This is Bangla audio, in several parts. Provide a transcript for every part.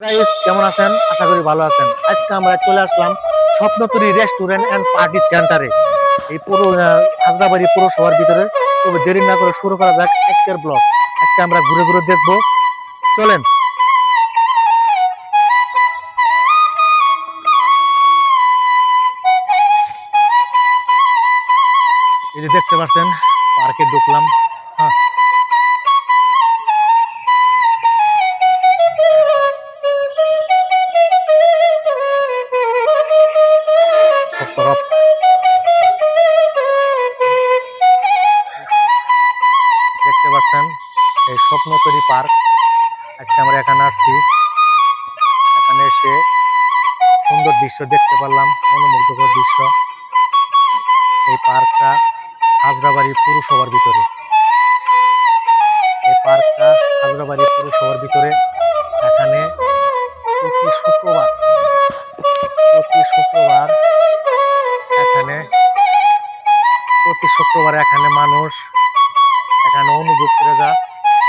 গাইস কেমন আছেন? আশা করি ভালো আছেন। আজকে আমরা চলে আসলাম স্বপ্নপুরী রেস্টুরেন্ট এন্ড পার্টি সেন্টারে। এই পুরো খাগড়াবাড়ি পৌরসভার ভিতরে। তবে দেরি না করে শুরু করা যাক আজকের ব্লগ। আজকে আমরা ঘুরে ঘুরে দেখবো, চলেন। এই যে দেখতে পাচ্ছেন পার্কে ঢুকলাম। হ্যাঁ, সব তরফ দেখতে পাচ্ছেন এই স্বপ্নপুরী পার্ক। আজকে আমরা এখানে আসছি, এখানে এসে সুন্দর দৃশ্য দেখতে পারলাম, মনোমুগ্ধকর দৃশ্য। এই পার্কটা খাগড়াবাড়ি পৌরসভার ভিতরে। এই পার্কটা খাগড়াবাড়ি পৌরসভার ভিতরে। এখানে প্রতি শুক্রবার প্রতি শুক্রবার এখানে প্রতি শুক্রবার এখানে মানুষ এখানে অনুভব করে যা।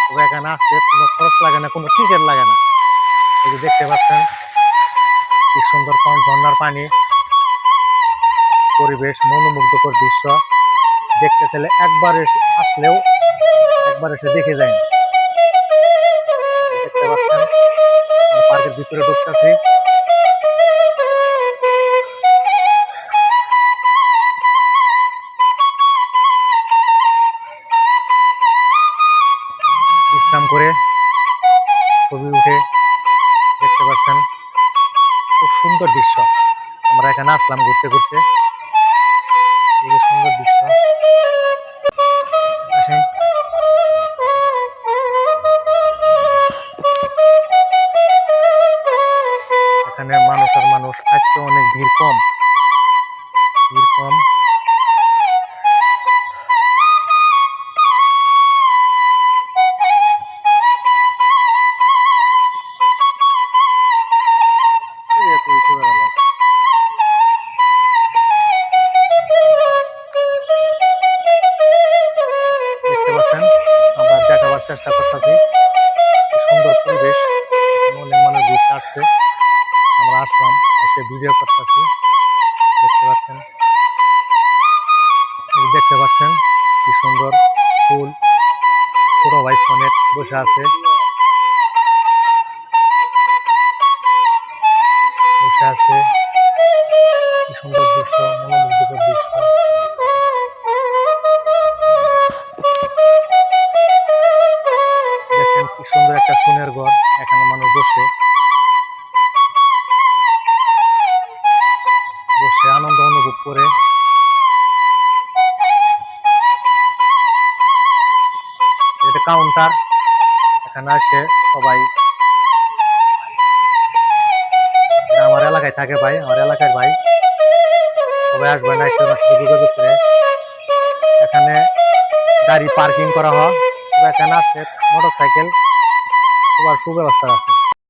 তবে এখানে আসতে কোনো খরচ লাগে না, কোনো টিকিট লাগে না। এই যে দেখতে পাচ্ছেন কি সুন্দর ঝর্ণার পানি, পরিবেশ, মনোমুগ্ধকর দৃশ্য। দেখতে চাইলে একবার আসলেও একবার এসে দেখে যায়। দেখতে পাচ্ছেন পার্কের ভিতরে ঢুকতেছি। বিশ্রাম করে ছবি উঠে দেখতে পাচ্ছেন খুব সুন্দর দৃশ্য। আমরা এখানে আসলাম ঘুরতে ঘুরতে, এই যে সুন্দর দৃশ্য। আসেন। এখানে মানুষ আর মানুষ, আজকে অনেক ভিড় কম। ভিড় কম। দেখতে পাচ্ছেন আমরা দেখাবার চেষ্টা করতেছি সুন্দর পরিবেশ। এখানে অনেক মানুষ ঘুরতে আসছে, আমরা আসলাম, এসে ভিডিও করতেছি। দেখতে পাচ্ছেন দেখতে পাচ্ছেন কি সুন্দর ফুল। ছোট ভাই অনেক বসে আছে, বসে আছে। কি সুন্দর দৃশ্য, মনোমুগ্ধকর দৃশ্য। দেখেন কি সুন্দর একটা সুনের ঘর, এখানে মানুষ বসে বসে আনন্দ অনুভব করে। এটা কাউন্টার, এখানে আসে সবাই। আমার এলাকায় থাকে ভাই, আমার এলাকার ভাই। সবাই আসবে না, এসে আমার সাথে যোগাযোগ করে। এখানে গাড়ি পার্কিং করা হয়, এখানে আছে মোটর সাইকেল, সবার সুব্যবস্থা আছে।